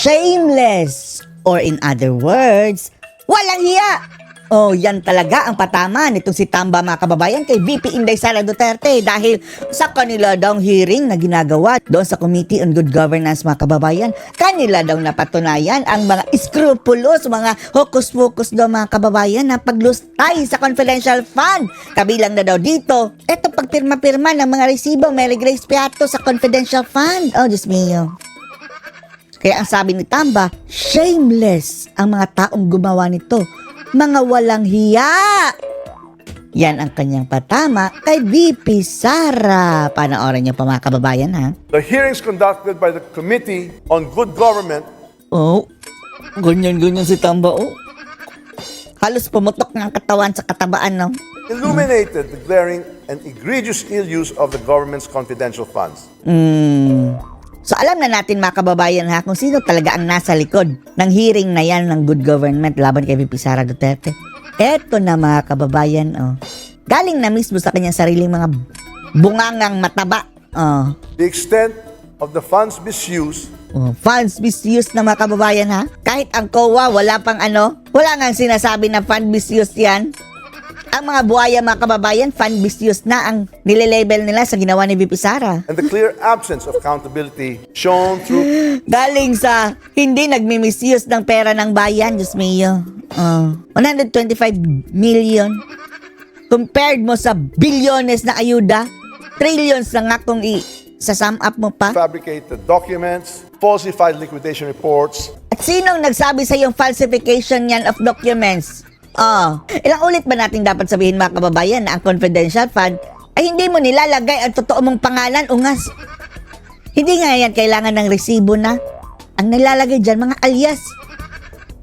shameless, or in other words, walang hiya. Oh, yan talaga ang patama nitong si Tamba, mga kababayan, kay VP Inday Sara Duterte dahil sa kanila daw hearing na ginagawa doon sa Committee on Good Governance, mga kababayan. Kanila daw napatunayan ang mga scrupulous, mga hokus-pokus daw, mga kababayan, na paglustay sa confidential fund. Kabilang na daw dito, eto pagpirma-pirma ng mga resibo, Mary Grace Piato sa confidential fund. Oh, Diyos mio. Kaya ang sabi ni Tamba, shameless ang mga taong gumawa nito. Mga walang hiya. Yan ang kanyang patama kay VP Sara. Panoorin niyo pa, mga kababayan, ha? The hearings conducted by the Committee on Good Government. Oh, ganyan-ganyan si Tamba, oh. Halos pumutok ng katawan sa katabaan, no? Illuminated the glaring and egregious ill use of the government's confidential funds. So alam na natin, mga kababayan, ha, kung sino talaga ang nasa likod ng hearing na yan ng good government laban kay VP Sara Duterte. Eto na, mga kababayan, oh. Galing na mismo sa kanyang sariling mga bungangang mataba. Oh. The extent of the funds misuse. Oh, funds misuse na, mga kababayan, ha. Kahit ang COA, wala pang wala nga sinasabi na fund misuse yan. Ang mga buhaya, mga kababayan, fund misuse na ang nilelabel nila sa ginawa ni VP Sara. And the clear absence of accountability shown through Galing sa hindi nagmi-misuse ng pera ng bayan, Diyos mio. 125 million. Compared mo sa bilyones na ayuda, trillions na nga kung sa-sum up mo pa. fabricated documents, falsified liquidation reports, At sinong nagsabi sa yung falsification yan of documents? Ilang ulit ba natin dapat sabihin, mga kababayan, na ang confidential fund ay hindi mo nilalagay ang totoo mong pangalan, ungas. Hindi nga yan kailangan ng resibo na. Ang nilalagay dyan, mga alias.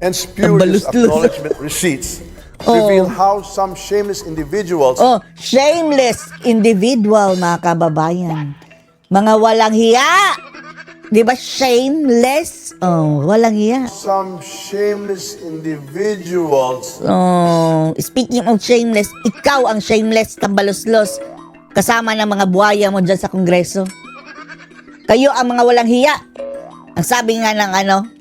and spurious Tambaluslos. acknowledgement receipts reveal how some shameless individuals Shameless individual, mga kababayan. Mga walang hiya. Di ba shameless? Walang hiya. some shameless individuals Speaking of shameless, ikaw ang shameless, tambaluslos, kasama ng mga buhaya mo dyan sa Kongreso. Kayo ang mga walang hiya. Ang sabi nga ng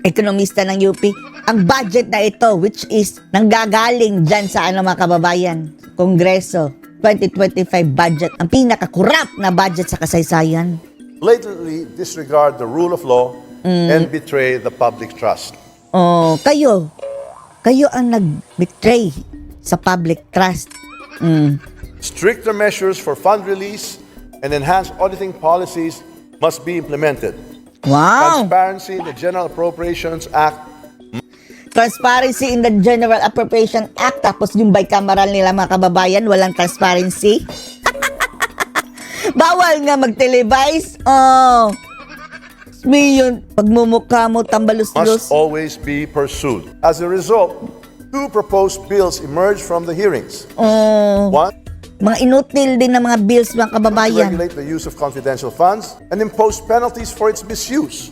ekonomista ng UP, ang budget na ito, which is nanggagaling dyan sa mga kababayan, Kongreso, 2025 budget, ang pinaka-corrupt na budget sa kasaysayan. blatantly disregard the rule of law and betray the public trust. Kayo ang nag-betray sa public trust. Stricter measures for fund release and enhanced auditing policies must be implemented. Wow! Transparency in the General Appropriations Act Transparency in the General Appropriation Act, tapos yung bicameral nila, mga kababayan, walang transparency. Bawal nga mag-televise. Yun, pagmumukha mo, must tambaluslos. always be pursued. As a result, two proposed bills emerged from the hearings. One, Mga inutil din ng mga bills, mga to kababayan. regulate the use of confidential funds and impose penalties for its misuse.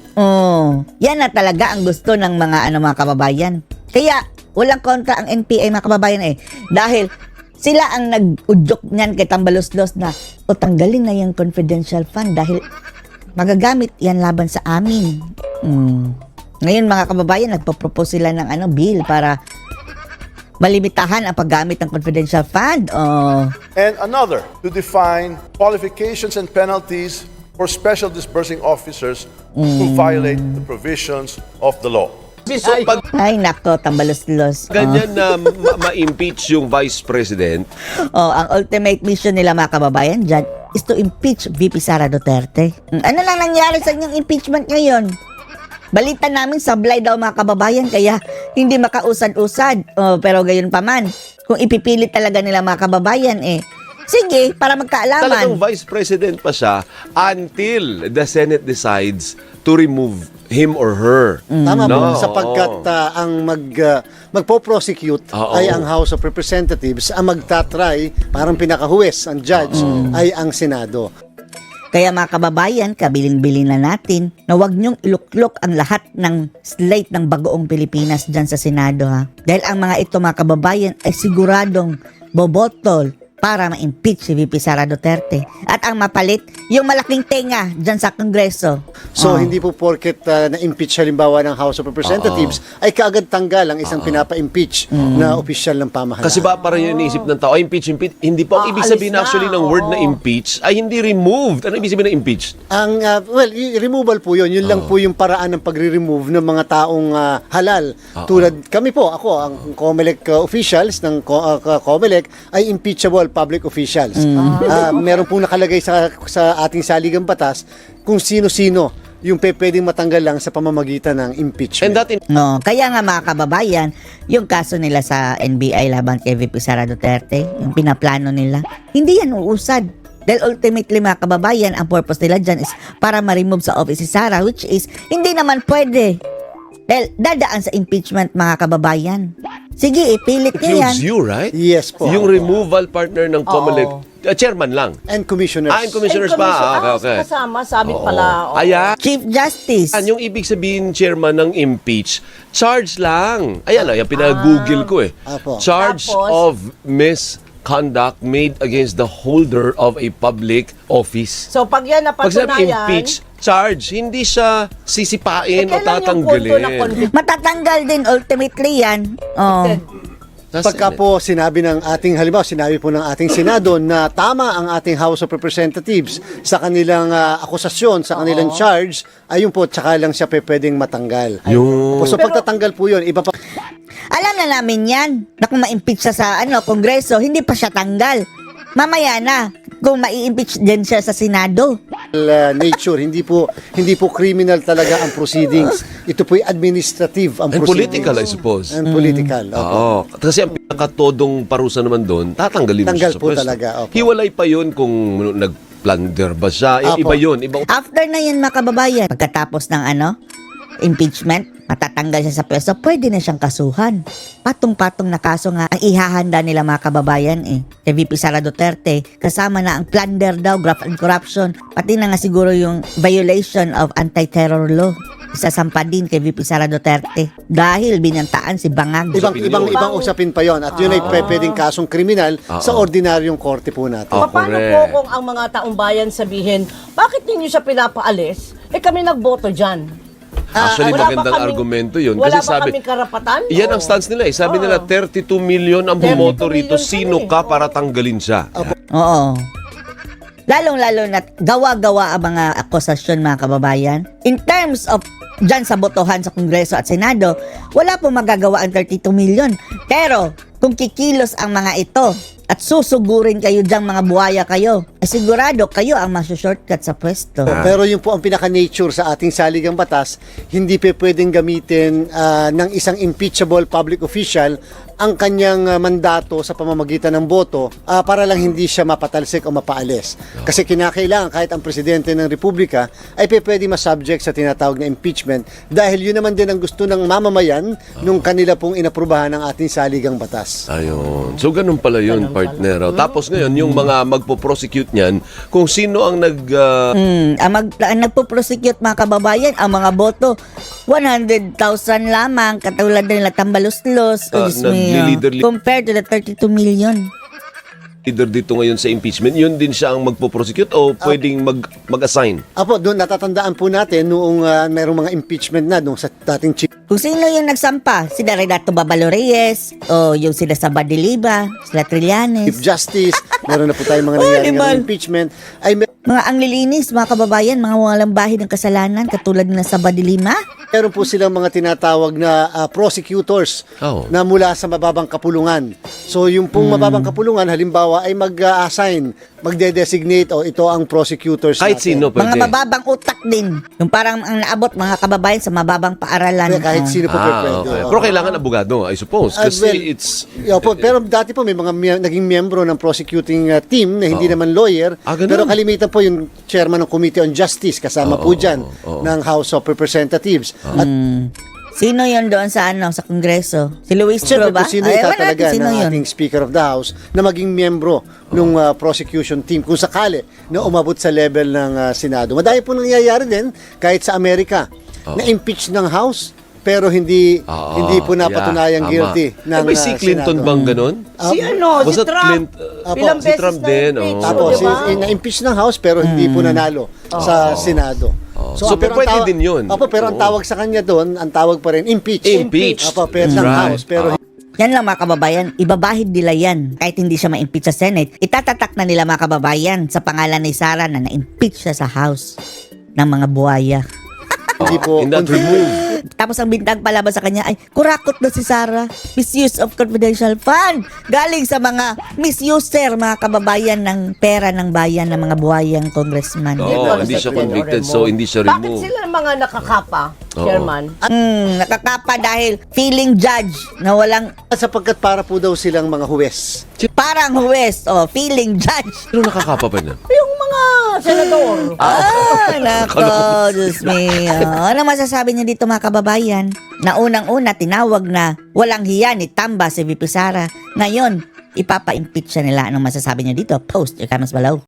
Yan na talaga ang gusto ng mga mga kababayan. Kaya, walang kontra ang NPA, mga kababayan, dahil sila ang nag-udyok niyan kay tambaluslos na, tanggalin na yung confidential fund dahil magagamit yan laban sa amin. Ngayon, mga kababayan, nagpo-propose sila ng bill para malimitahan ang paggamit ng confidential fund. And another, to define qualifications and penalties for special disbursing officers who violate the provisions of the law. So, pag Ay, nako, tambaluslos. ganyan na ma-impeach yung Vice President, Ang ultimate mission nila, mga kababayan, dyan is to impeach VP Sara Duterte. Ano lang nangyari sa inyong impeachment ngayon? Balita namin, sablay daw, mga kababayan, kaya hindi makausad-usad. Pero gayon pa man, kung ipipilit talaga nila, mga kababayan, sige, para magkaalaman. talagang Vice President pa siya until the Senate decides to remove him or her. Tama No, po, sapagkat ang magpo-prosecute Oo. ay ang House of Representatives, ang magtatry, parang pinakahuwes, ang judge, ay ang Senado. Kaya, mga kababayan, kabilin-bilin na natin na huwag niyong iluklok ang lahat ng slate ng bagoong Pilipinas dyan sa Senado, ha. Dahil ang mga ito, mga kababayan, ay siguradong bobotol para ma-impeach si VP Sara Duterte. At ang mapalit, yung malaking tenga dyan sa Kongreso. So, hindi po porket na-impeach halimbawa ng House of Representatives, ay kaagad tanggal ang isang pinapa-impeach na opisyal ng pamahalaan. Kasi ba parang yung iniisip ng tao, impeach. Hindi po. Ang ibig Alis sabihin na, actually ng word na impeach ay hindi removed. Ano ibig sabihin ng impeach? Ang removal po 'yun. Yun lang po yung paraan ng pagre-remove ng mga taong halal. Tulad kami po, ako ang COMELEC officials ng COMELEC ay impeachable public officials. Meron pong nakalagay sa ating saligang batas kung sino-sino yung pwedeng matanggal lang sa pamamagitan ng impeachment. And that No, kaya nga mga kababayan, yung kaso nila sa NBI laban kay VP Sara Duterte, yung pinaplano nila, hindi yan uusad. Dahil ultimately mga kababayan, ang purpose nila dyan is para ma-remove sa office si Sara, which is hindi naman pwede. Dahil dadaan sa impeachment mga kababayan. Sige, ipilit niya yan. includes you, right? Yes po. Yung removal partner ng COMELEC, chairman lang. And commissioners. And commissioners pa. Okay. Kasama, sabi pala. Ayan. Chief Justice. Yung ibig sabihin, chairman ng impeach, charge lang. Ayan, yung pinag-google ko eh. Apo. Charge Tapos? of misconduct made against the holder of a public office. So, pag yan Pag sabi napatunayan, impeach, charge, hindi siya sisipain o kailan yung punto na tatanggalin. convict? Matatanggal din ultimately yan. Oh. Pagka po sinabi ng ating, halimbawa sinabi po ng ating Senado na tama ang ating House of Representatives sa kanilang akusasyon, sa kanilang charge, ayun po, tsaka lang siya pwedeng matanggal. Yung... So pagtatanggal po yun, iba pa Alam na namin yan, na kung ma-impeach siya sa Kongreso, hindi pa siya tanggal. Mamaya na, kung mai-impeach din siya sa Senado. nature, hindi po criminal talaga ang proceedings. Ito po administrative ang And proceedings. political, I suppose. And political. opo. Oo. Kasi ang pinakatodong parusa naman doon, tatanggalin mo Tanggal siya sa po pwesto. talaga, opo. Hiwalay pa yun kung nag-plunder ba siya. Opo. Iba yun. Iba. After na yun mga kababayan, pagkatapos ng impeachment, matatanggal siya sa pwesto, pwede na siyang kasuhan. Patong-patong na kaso nga ang ihahanda nila mga kababayan kay VP Sara Duterte, kasama na ang plunder daw, graft and corruption, pati na nga siguro yung violation of anti-terror law. Isasampa din kay VP Sara Duterte dahil binantaan si Bangag. Ibang usapin pa yon at yun ay pwedeng kasong kriminal sa ordinaryong korte po natin. Oh, Paano correct. po kung ang mga taong bayan sabihin, bakit ninyo siya pinapaalis? Kami nagboto dyan. Actually, Wala ba magandang kaming- argumento yun. Wala Kasi ba sabi, kaming karapatan? yan ang stance nila eh. Sabi nila, 32 million ang 32 bumoto rito. million Sino kami. ka para tanggalin siya? Oo. Lalong-lalo na gawa-gawa ang mga akusasyon mga kababayan. In terms of dyan sa botohan sa Kongreso at Senado, wala po magagawa ang 32 million. Pero kung kikilos ang mga ito at susugurin kayo diyang mga buhaya kayo, sigurado kayo ang masu-shortcut sa pwesto. Pero yun po ang pinaka-nature sa ating saligang batas, hindi pa pwedeng gamitin ng isang impeachable public official ang kanyang mandato sa pamamagitan ng boto para lang hindi siya mapatalsik o mapaalis. Kasi kinakailangan kahit ang presidente ng republika ay pwede ma-subject sa tinatawag na impeachment dahil yun naman din ang gusto ng mamamayan nung kanila pong inaprubahan ng ating saligang batas. Ayun. So, ganun pala yun, partner. Tapos ngayon, yung mga magpo-prosecute niyan, kung sino ang Ang nagpo-prosecute mga kababayan, ang mga boto, 100,000 lamang, katulad nila Tambaluslos, naglilider- compared to the 32 million. leader dito ngayon sa impeachment, yun din siya ang magpo-prosecute o pwedeng mag-assign? Apo, doon natatandaan po natin noong mayroong mga impeachment na doon sa dating chief Kung sino yung nagsampa, sila Renato Babalo Reyes, o yung sila Sabah de Liba, sila Trillanes, Justice, meron na po tayong mga nangyari animal. ng impeachment, ay mga anglilinis, mga kababayan, mga walang bahid ng kasalanan, katulad ng Sabah de Lima. meron po silang mga tinatawag na prosecutors Oh. na mula sa mababang kapulungan. So yung pong mababang kapulungan, halimbawa ay mag-assign, magde-designate o ito ang prosecutors Kahit natin. sino Mga pwede. mababang utak din. Yung parang ang naabot mga kababayan sa mababang paaralan. Kahit sino po pwede. Okay. Oo. Pero kailangan abogado, I suppose. Kasi Well, it's... Opo, pero dati po may mga naging miyembro ng prosecuting team na hindi naman lawyer, Ganun. pero kalimitan po yung chairman ng Committee on Justice kasama po dyan ng House of Representatives. At Sino yon doon sa sa Kongreso? Si Luis siyempre Chua ba? po sino Ay, ewan itatalaga natin sino ng yun. ating Speaker of the House na maging miyembro ng prosecution team kung sakali na umabot sa level ng Senado. Madami po nangyayari din kahit sa Amerika na impeach ng House pero hindi po yeah, napatunayang tama. guilty ng May si Clinton Senado. bang ganun? Si ano, Was si that Trump. Ilang si beses Trump na din, impeach, oh. Tapos, di ba? na-impeach ng House pero hindi po nanalo sa Senado. So, pero ang pwede tawag- din yun. Opo, pero ang Oo. tawag sa kanya doon, ang tawag pa rin, impeach. Impeached. Opo, pero ng Right. House. Pero Yan lang mga kababayan, ibabahid nila yan. Kahit hindi siya ma-impeach sa Senate, itatatak na nila mga kababayan sa pangalan ni Sara na na-impeach siya sa House ng mga buhaya. hindi po... In that remove. Tapos ang bintang palaban sa kanya ay kurakot na si Sara. Misuse of confidential fund. Galing sa mga misuser, mga kababayan ng pera ng bayan ng mga buhayang congressman. Oo, hindi siya convicted, so hindi siya Bakit removed. sila mga nakakapa, Oo. Chairman? Nakakapa dahil feeling judge na walang Sapagkat para po daw silang mga huwes. parang huwes o feeling judge. Pero nakakapa pa na. Yung mga senador. Nako, Diyos me. Ano masasabi niya dito mga kababayan? Na unang-una tinawag na walang hiya ni Tamba si VP Sara. Ngayon, ipapa-impeach siya nila. Anong masasabi niya dito? Post your comments below.